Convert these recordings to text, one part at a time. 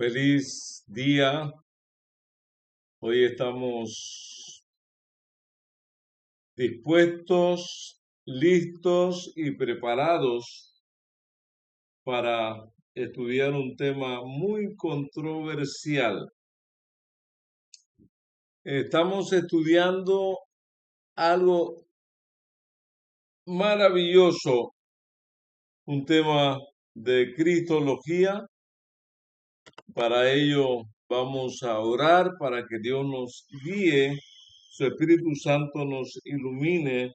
Feliz día. Hoy estamos dispuestos, listos y preparados para estudiar un tema muy controversial. Estamos estudiando algo maravilloso, un tema de cristología. Para ello vamos a orar para que Dios nos guíe, su Espíritu Santo nos ilumine.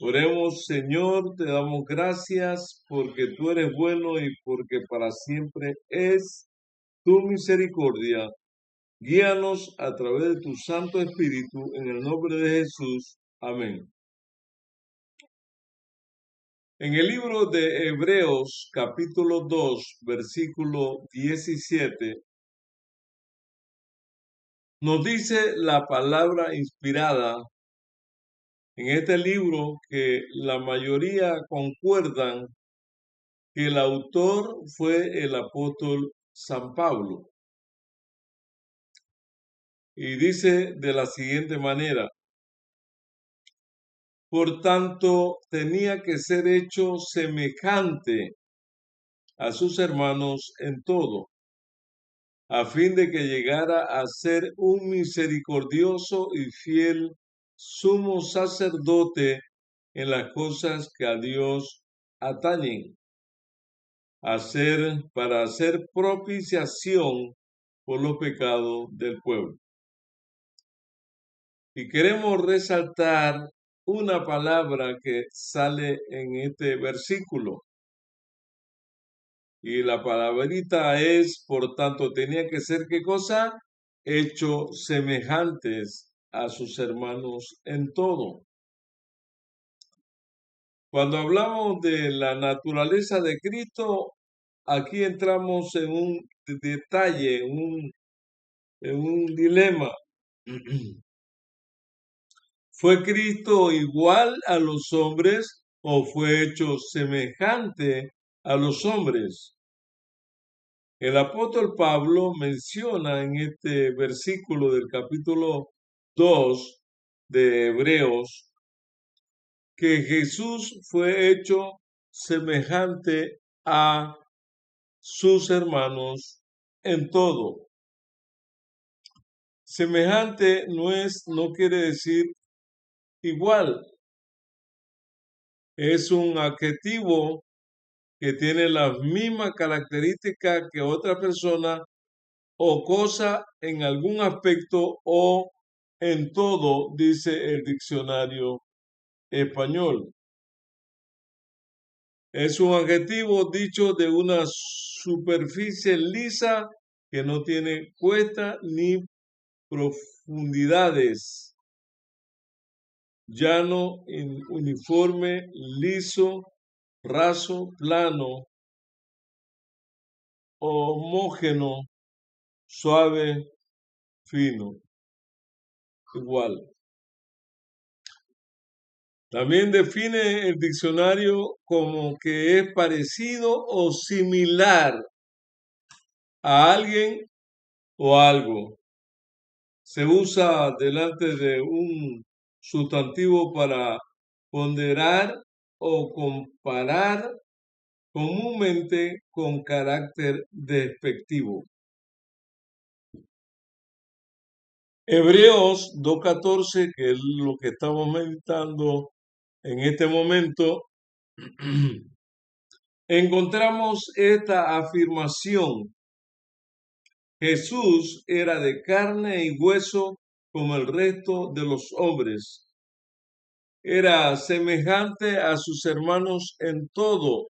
Oremos, Señor, te damos gracias porque tú eres bueno y porque para siempre es tu misericordia. Guíanos a través de tu Santo Espíritu, en el nombre de Jesús. Amén. En el libro de Hebreos, capítulo 2, versículo 17, nos dice la palabra inspirada en este libro que la mayoría concuerdan que el autor fue el apóstol San Pablo. Y dice de la siguiente manera: por tanto, tenía que ser hecho semejante a sus hermanos en todo, a fin de que llegara a ser un misericordioso y fiel sumo sacerdote en las cosas que a Dios atañen, para hacer propiciación por los pecados del pueblo. Y queremos resaltar una palabra que sale en este versículo. Y la palabrita es, por tanto, tenía que ser, ¿qué cosa? Hecho semejantes a sus hermanos en todo. Cuando hablamos de la naturaleza de Cristo, aquí entramos en un detalle, en un dilema. ¿Fue Cristo igual a los hombres o fue hecho semejante a los hombres? El apóstol Pablo menciona en este versículo del capítulo 2 de Hebreos que Jesús fue hecho semejante a sus hermanos en todo. Semejante no quiere decir igual. Es un adjetivo que tiene las mismas características que otra persona o cosa en algún aspecto o en todo, dice el diccionario español. Es un adjetivo dicho de una superficie lisa que no tiene cuesta ni profundidades. Llano, uniforme, liso, raso, plano, homógeno, suave, fino, igual. También define el diccionario como que es parecido o similar a alguien o algo. Se usa delante de un sustantivo para ponderar o comparar, comúnmente con carácter despectivo. Hebreos 2:14, que es lo que estamos meditando en este momento, encontramos esta afirmación: Jesús era de carne y hueso como el resto de los hombres. Era semejante a sus hermanos en todo,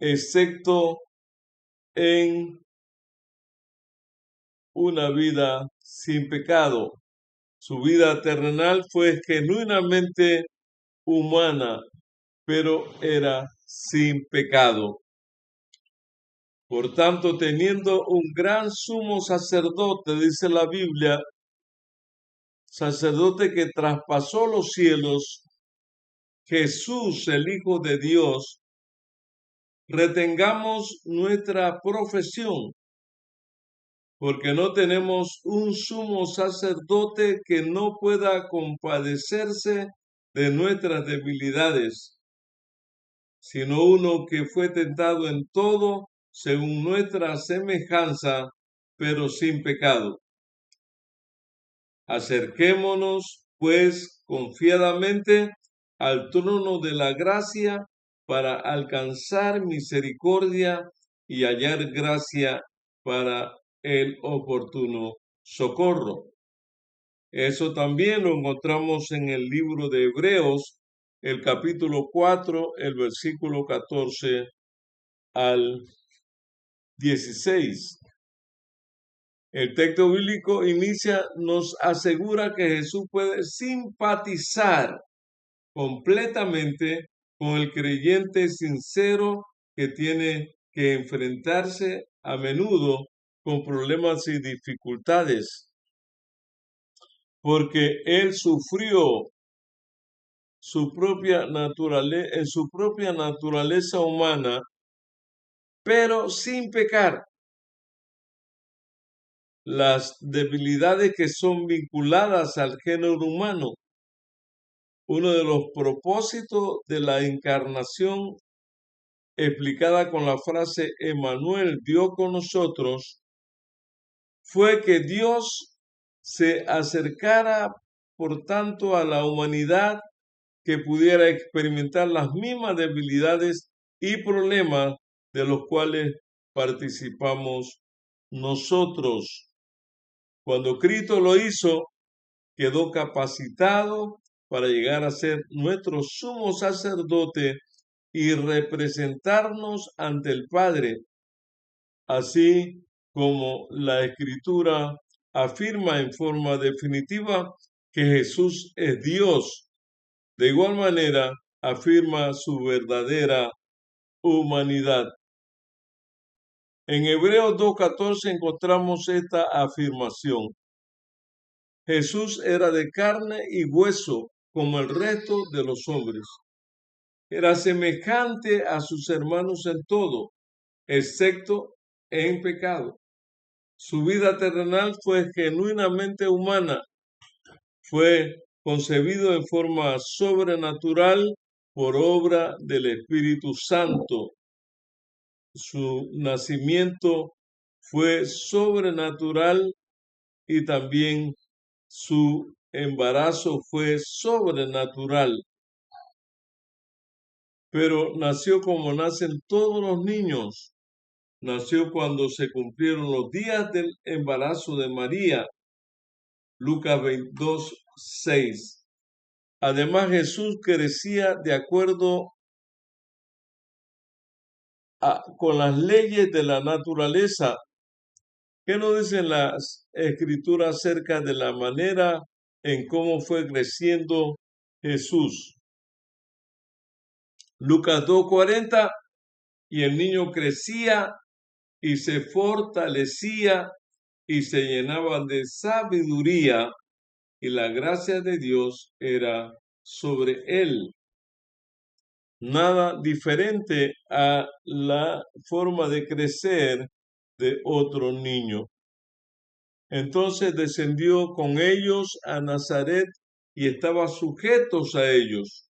excepto en una vida sin pecado. Su vida terrenal fue genuinamente humana, pero era sin pecado. Por tanto, teniendo un gran sumo sacerdote, dice la Biblia, sacerdote que traspasó los cielos, Jesús, el Hijo de Dios, retengamos nuestra profesión, porque no tenemos un sumo sacerdote que no pueda compadecerse de nuestras debilidades, sino uno que fue tentado en todo según nuestra semejanza, pero sin pecado. Acerquémonos, pues, confiadamente al trono de la gracia para alcanzar misericordia y hallar gracia para el oportuno socorro. Eso también lo encontramos en el libro de Hebreos, el capítulo 4, el versículo 14 al 16. El texto bíblico nos asegura que Jesús puede simpatizar completamente con el creyente sincero que tiene que enfrentarse a menudo con problemas y dificultades, porque él sufrió en su propia naturaleza humana, pero sin pecar. Las debilidades que son vinculadas al género humano. Uno de los propósitos de la encarnación, explicada con la frase Emmanuel, Dios con nosotros, fue que Dios se acercara, por tanto, a la humanidad que pudiera experimentar las mismas debilidades y problemas de los cuales participamos nosotros. Cuando Cristo lo hizo, quedó capacitado para llegar a ser nuestro sumo sacerdote y representarnos ante el Padre, así como la Escritura afirma en forma definitiva que Jesús es Dios. De igual manera, afirma su verdadera humanidad. En Hebreos 2:14 encontramos esta afirmación. Jesús era de carne y hueso como el resto de los hombres. Era semejante a sus hermanos en todo, excepto en pecado. Su vida terrenal fue genuinamente humana. Fue concebido en forma sobrenatural por obra del Espíritu Santo. Su nacimiento fue sobrenatural y también su embarazo fue sobrenatural. Pero nació como nacen todos los niños. Nació cuando se cumplieron los días del embarazo de María. Lucas 22:6. Además, Jesús crecía de acuerdo con las leyes de la naturaleza. ¿Qué nos dicen las escrituras acerca de la manera en cómo fue creciendo Jesús? Lucas 2:40, y el niño crecía y se fortalecía y se llenaba de sabiduría, y la gracia de Dios era sobre él. Nada diferente a la forma de crecer de otro niño. Entonces descendió con ellos a Nazaret y estaba sujetos a ellos.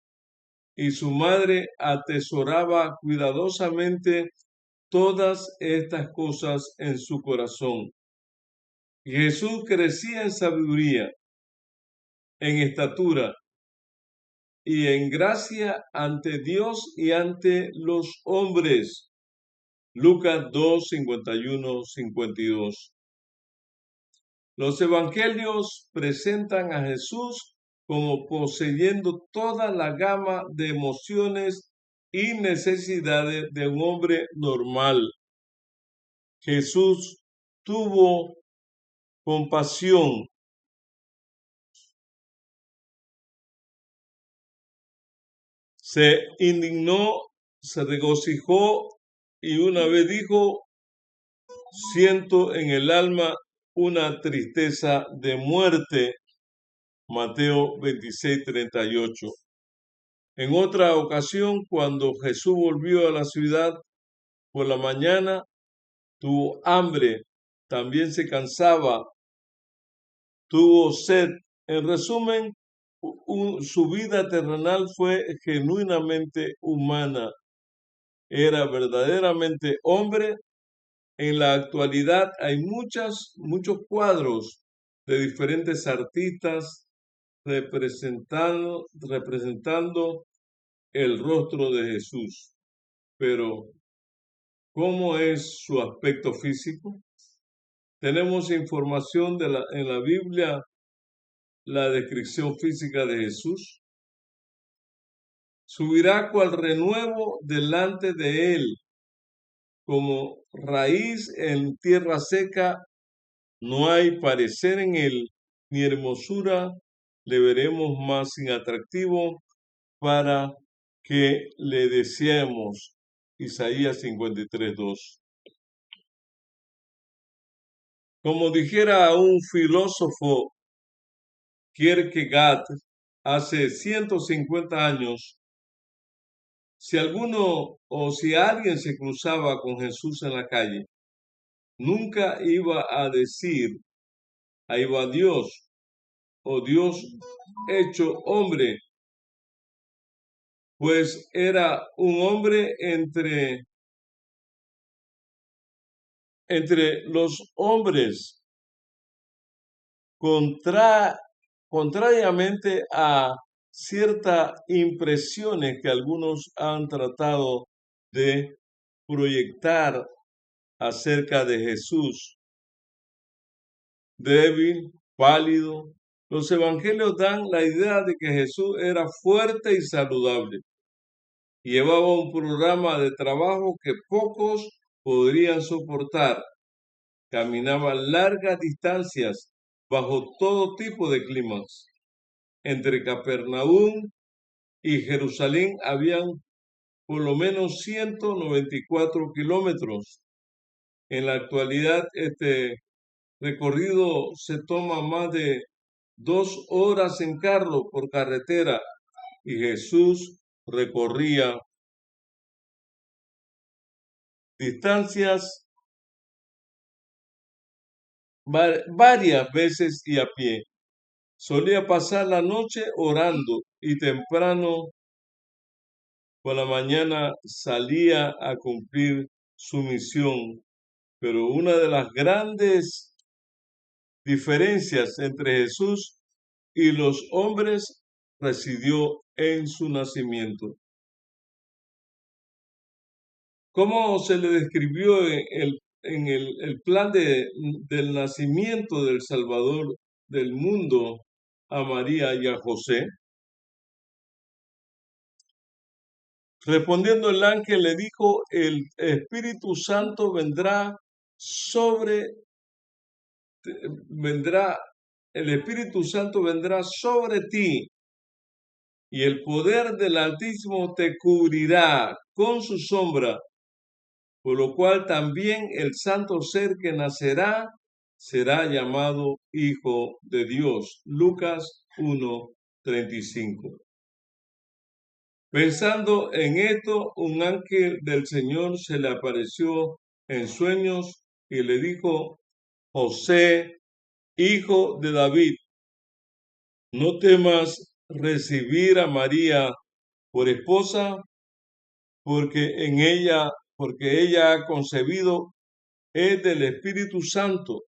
Y su madre atesoraba cuidadosamente todas estas cosas en su corazón. Y Jesús crecía en sabiduría, en estatura y en gracia ante Dios y ante los hombres. Lucas 2:51-52. Los evangelios presentan a Jesús como poseyendo toda la gama de emociones y necesidades de un hombre normal. Jesús tuvo compasión, se indignó, se regocijó y una vez dijo: siento en el alma una tristeza de muerte. Mateo 26:38. En otra ocasión, cuando Jesús volvió a la ciudad, por la mañana tuvo hambre, también se cansaba, tuvo sed. En resumen, su vida terrenal fue genuinamente humana. Era verdaderamente hombre. En la actualidad hay muchos cuadros de diferentes artistas representando el rostro de Jesús. Pero, ¿cómo es su aspecto físico? Tenemos información en la Biblia, la descripción física de Jesús. Subirá cual renuevo delante de él, como raíz en tierra seca. No hay parecer en él, ni hermosura le veremos más inatractivo para que le deseemos. Isaías 53:2. Como dijera un filósofo, Kierkegaard, hace 150 años, si alguno o si alguien se cruzaba con Jesús en la calle, nunca iba a decir, ahí va Dios, o Dios hecho hombre, pues era un hombre entre los hombres, contrariamente a ciertas impresiones que algunos han tratado de proyectar acerca de Jesús, débil, pálido. Los evangelios dan la idea de que Jesús era fuerte y saludable. Llevaba un programa de trabajo que pocos podrían soportar. Caminaba largas distancias bajo todo tipo de climas. Entre Capernaum y Jerusalén habían por lo menos 194 kilómetros. En la actualidad, este recorrido se toma más de 2 horas en carro por carretera y Jesús recorría distancias varias veces y a pie. Solía pasar la noche orando y temprano por la mañana salía a cumplir su misión. Pero una de las grandes diferencias entre Jesús y los hombres residió en su nacimiento. ¿Cómo se le describió el plan del nacimiento del Salvador del mundo a María y a José? Respondiendo el ángel le dijo, el Espíritu Santo vendrá, el Espíritu Santo vendrá sobre ti y el poder del Altísimo te cubrirá con su sombra, por lo cual también el santo ser que nacerá será llamado Hijo de Dios. Lucas 1:35. Pensando en esto, un ángel del Señor se le apareció en sueños y le dijo, José, hijo de David, no temas recibir a María por esposa, porque ella ha concebido es del Espíritu Santo.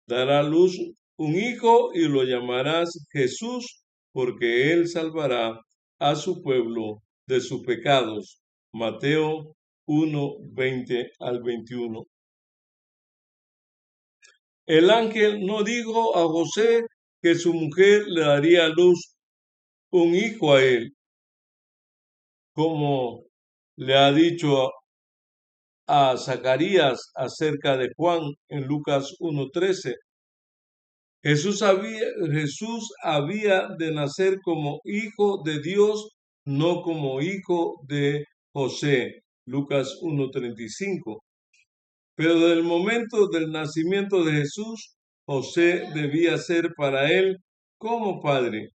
Dará a luz un hijo y lo llamarás Jesús, porque él salvará a su pueblo de sus pecados. Mateo 1:20-21. El ángel no dijo a José que su mujer le daría a luz un hijo a él, como le ha dicho a Zacarías acerca de Juan en Lucas 1:13. Jesús había de nacer como hijo de Dios, no como hijo de José. Lucas 1:35. Pero desde el momento del nacimiento de Jesús, José debía ser para él como padre.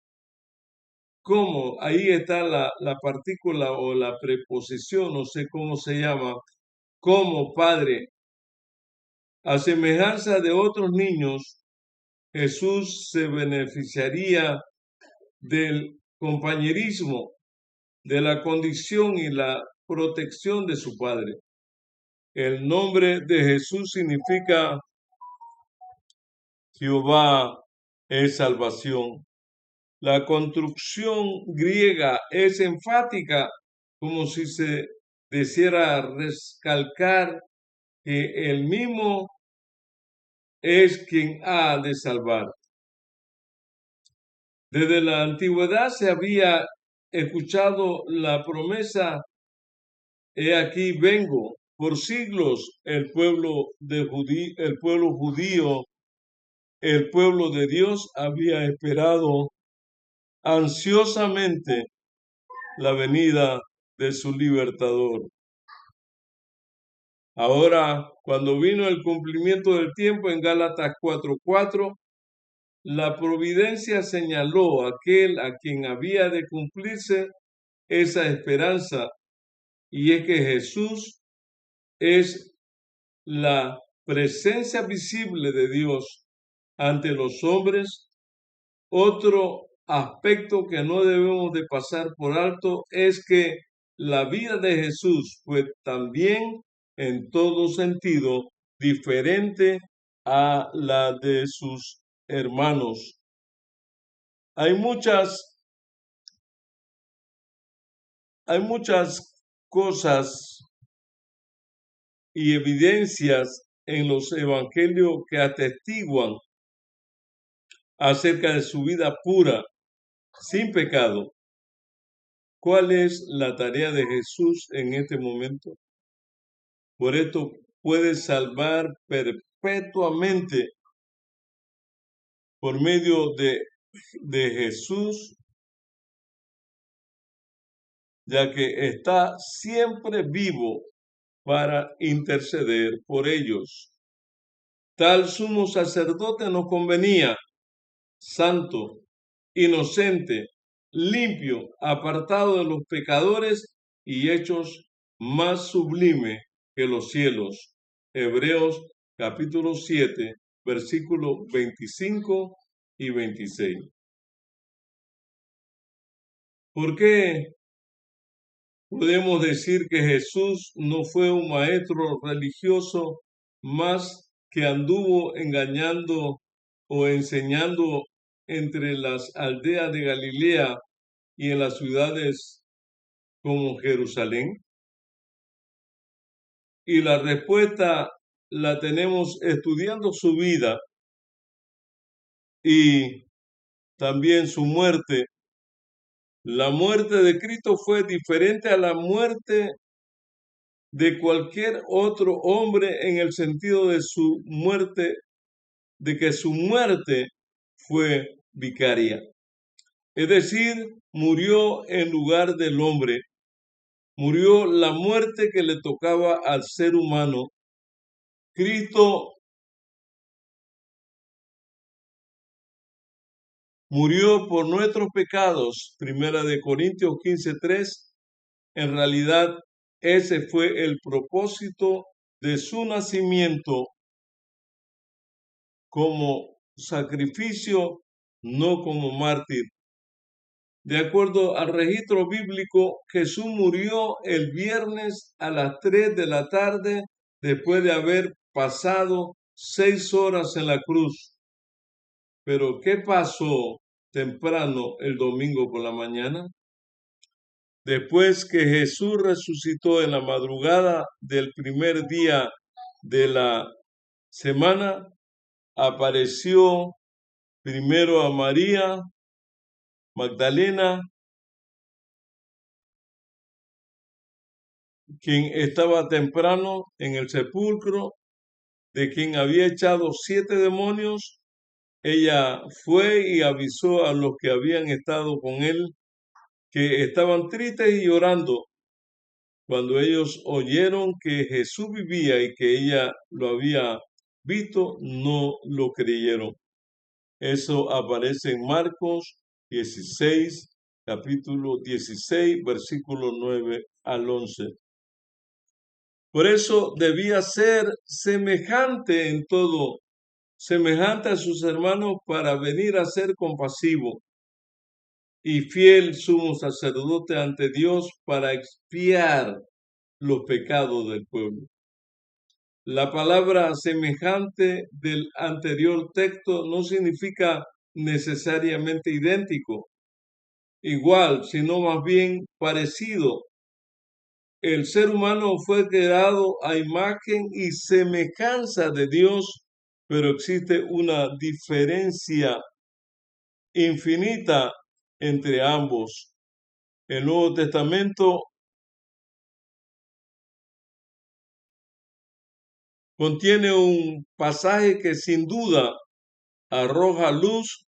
¿Cómo? Ahí está la partícula o la preposición, no sé cómo se llama, como padre. A semejanza de otros niños, Jesús se beneficiaría del compañerismo, de la condición y la protección de su padre. El nombre de Jesús significa Jehová es salvación. La construcción griega es enfática, como si se deseara recalcar que el mismo es quien ha de salvar. Desde la antigüedad se había escuchado la promesa: he aquí vengo. Por siglos el pueblo judío, el pueblo de Dios había esperado ansiosamente la venida de su libertador. Ahora, cuando vino el cumplimiento del tiempo en Gálatas 4:4, la providencia señaló a aquel a quien había de cumplirse esa esperanza, y es que Jesús es la presencia visible de Dios ante los hombres. Otro aspecto que no debemos de pasar por alto es que la vida de Jesús fue también en todo sentido diferente a la de sus hermanos. Hay muchas cosas y evidencias en los evangelios que atestiguan acerca de su vida pura, sin pecado. ¿Cuál es la tarea de Jesús en este momento? Por esto puede salvar perpetuamente por medio de Jesús, ya que está siempre vivo para interceder por ellos. Tal sumo sacerdote nos convenía, santo, inocente, limpio, apartado de los pecadores y hechos más sublime que los cielos. Hebreos capítulo 7, versículos 25 y 26. ¿Por qué podemos decir que Jesús no fue un maestro religioso más que anduvo engañando o enseñando entre las aldeas de Galilea y en las ciudades como Jerusalén? Y la respuesta la tenemos estudiando su vida y también su muerte. La muerte de Cristo fue diferente a la muerte de cualquier otro hombre en el sentido de su muerte, de que su muerte fue vicaria. Es decir, murió en lugar del hombre, murió la muerte que le tocaba al ser humano. Cristo murió por nuestros pecados, Primera de Corintios 15:3. En realidad, ese fue el propósito de su nacimiento como sacrificio, no como mártir. De acuerdo al registro bíblico, Jesús murió el viernes a las 3 de la tarde después de haber pasado 6 horas en la cruz. Pero ¿qué pasó temprano el domingo por la mañana? Después que Jesús resucitó en la madrugada del primer día de la semana, apareció primero a María Magdalena, quien estaba temprano en el sepulcro, de quien había echado 7 demonios. Ella fue y avisó a los que habían estado con él que estaban tristes y llorando. Cuando ellos oyeron que Jesús vivía y que ella lo había visto, no lo creyeron. Eso aparece en Marcos 16, capítulo 16, versículo 9 al 11. Por eso debía ser semejante en todo, semejante a sus hermanos para venir a ser compasivo y fiel sumo sacerdote ante Dios para expiar los pecados del pueblo. La palabra semejante del anterior texto no significa necesariamente idéntico, igual, sino más bien parecido. El ser humano fue creado a imagen y semejanza de Dios, pero existe una diferencia infinita entre ambos. El Nuevo Testamento contiene un pasaje que sin duda arroja luz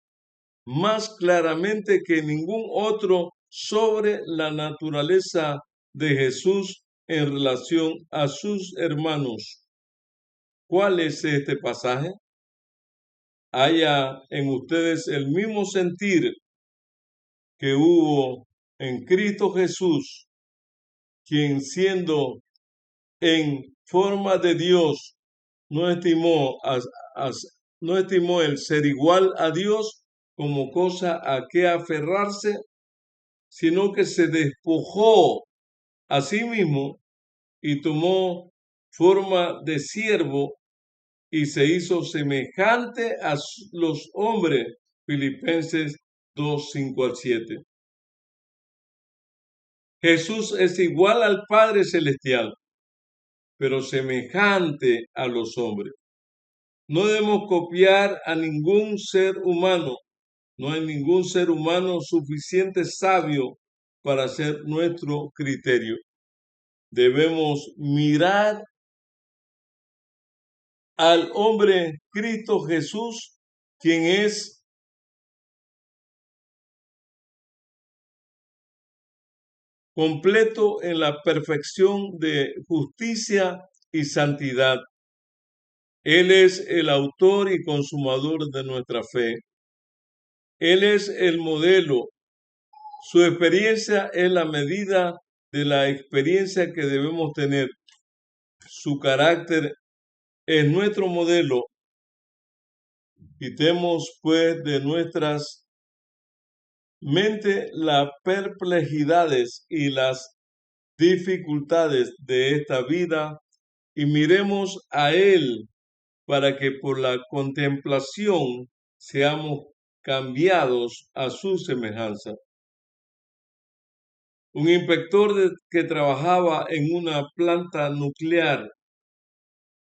más claramente que ningún otro sobre la naturaleza de Jesús en relación a sus hermanos. ¿Cuál es este pasaje? Haya en ustedes el mismo sentir que hubo en Cristo Jesús, quien siendo en forma de Dios no estimó, no estimó el ser igual a Dios como cosa a que aferrarse, sino que se despojó a sí mismo y tomó forma de siervo y se hizo semejante a los hombres. Filipenses 2, 5 al 7. Jesús es igual al Padre Celestial, pero semejante a los hombres. No debemos copiar a ningún ser humano. No hay ningún ser humano suficiente sabio para ser nuestro criterio. Debemos mirar al hombre Cristo Jesús, quien es completo en la perfección de justicia y santidad. Él es el autor y consumador de nuestra fe. Él es el modelo. Su experiencia es la medida de la experiencia que debemos tener. Su carácter es nuestro modelo. Quitemos pues de nuestras mentes las perplejidades y las dificultades de esta vida y miremos a Él para que por la contemplación seamos cambiados a su semejanza. Un inspector que trabajaba en una planta nuclear,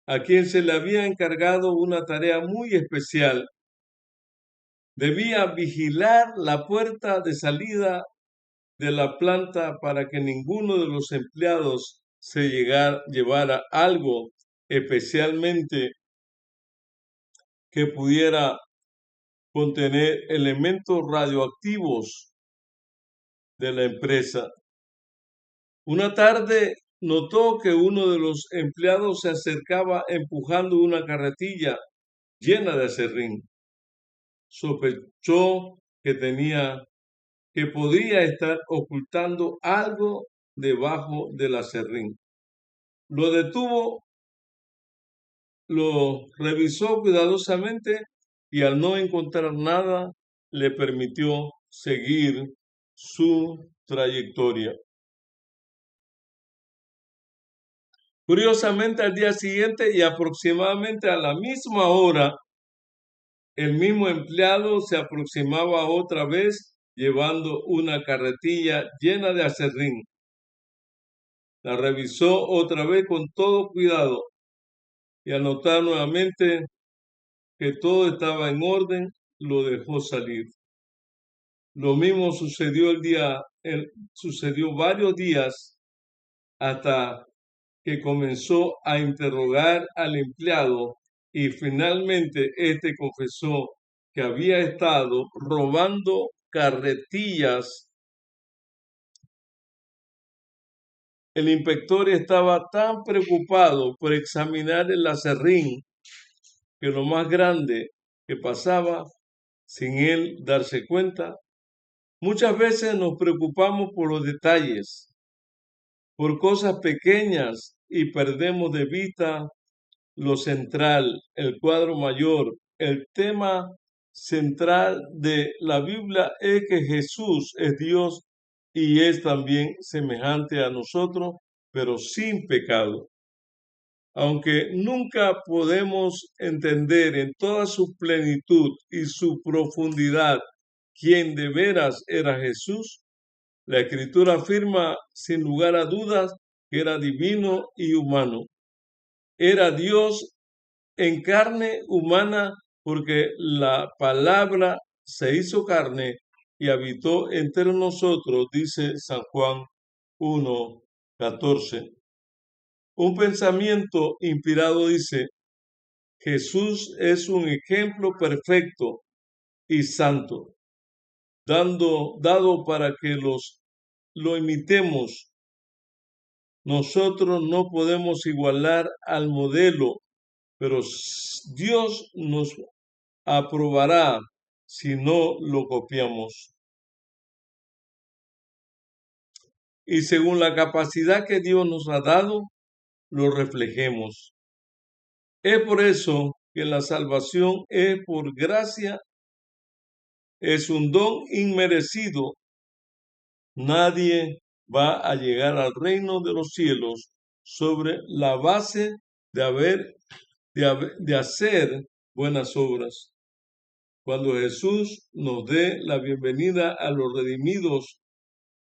a quien se le había encargado una tarea muy especial, debía vigilar la puerta de salida de la planta para que ninguno de los empleados se llevara algo, especialmente que pudiera contener elementos radioactivos de la empresa. Una tarde notó que uno de los empleados se acercaba empujando una carretilla llena de aserrín. Sospechó que podía estar ocultando algo debajo del aserrín. Lo detuvo, lo revisó cuidadosamente y al no encontrar nada le permitió seguir su trayectoria. Curiosamente, al día siguiente y aproximadamente a la misma hora, el mismo empleado se aproximaba otra vez llevando una carretilla llena de aserrín. La revisó otra vez con todo cuidado y al notar nuevamente que todo estaba en orden, lo dejó salir. Lo mismo sucedió varios días hasta que comenzó a interrogar al empleado y finalmente este confesó que había estado robando carretillas. El inspector estaba tan preocupado por examinar el aserrín que lo más grande que pasaba sin él darse cuenta. Muchas veces nos preocupamos por los detalles, por cosas pequeñas y perdemos de vista lo central, el cuadro mayor. El tema central de la Biblia es que Jesús es Dios y es también semejante a nosotros, pero sin pecado. Aunque nunca podemos entender en toda su plenitud y su profundidad quién de veras era Jesús, la Escritura afirma sin lugar a dudas que era divino y humano. Era Dios en carne humana porque la palabra se hizo carne y habitó entre nosotros, dice San Juan 1:14. Un pensamiento inspirado dice: Jesús es un ejemplo perfecto y santo, dado para que lo imitemos. Nosotros no podemos igualar al modelo, pero Dios nos aprobará si no lo copiamos. Y según la capacidad que Dios nos ha dado, lo reflejemos. Es por eso que la salvación es por gracia, es un don inmerecido. Nadie va a llegar al reino de los cielos sobre la base de hacer buenas obras. Cuando Jesús nos dé la bienvenida a los redimidos,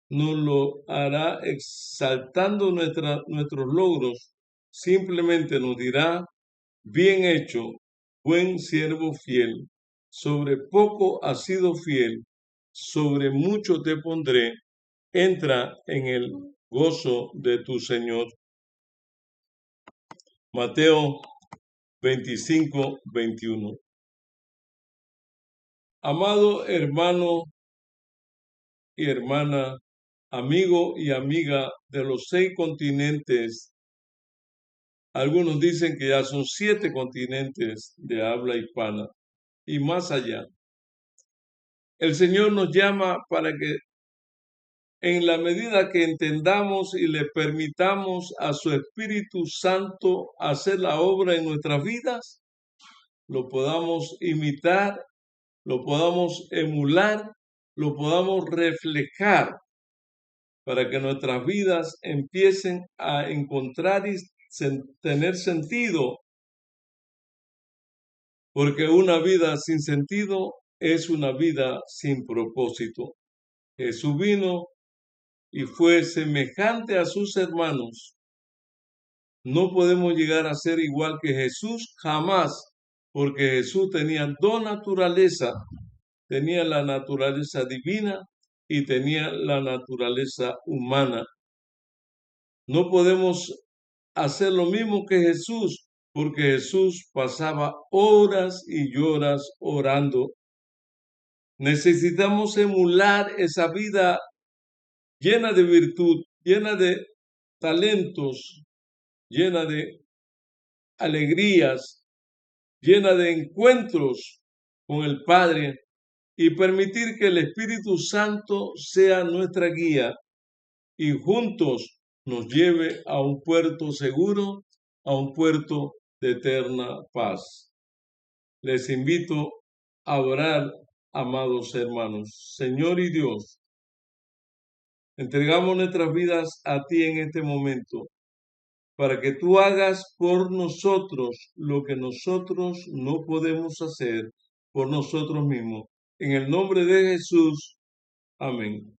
nos lo hará exaltando nuestros logros. Simplemente nos dirá: bien hecho, buen siervo fiel. Sobre poco has sido fiel, sobre mucho te pondré. Entra en el gozo de tu Señor. Mateo 25:21. Amado hermano y hermana, amigo y amiga de los 6 continentes, algunos dicen que ya son 7 continentes de habla hispana y más allá. El Señor nos llama para que en la medida que entendamos y le permitamos a su Espíritu Santo hacer la obra en nuestras vidas, lo podamos imitar, lo podamos emular, lo podamos reflejar para que nuestras vidas empiecen a encontrar y tener sentido, porque una vida sin sentido es una vida sin propósito. Jesús vino y fue semejante a sus hermanos. No podemos llegar a ser igual que Jesús jamás, porque Jesús tenía dos naturalezas. Tenía la naturaleza divina y tenía la naturaleza humana. No podemos hacer lo mismo que Jesús, porque Jesús pasaba horas y horas orando. Necesitamos emular esa vida llena de virtud, llena de talentos, llena de alegrías, llena de encuentros con el Padre, y permitir que el Espíritu Santo sea nuestra guía y juntos nos lleve a un puerto seguro, a un puerto de eterna paz. Les invito a orar, amados hermanos. Señor y Dios, entregamos nuestras vidas a ti en este momento, para que tú hagas por nosotros lo que nosotros no podemos hacer por nosotros mismos. En el nombre de Jesús. Amén.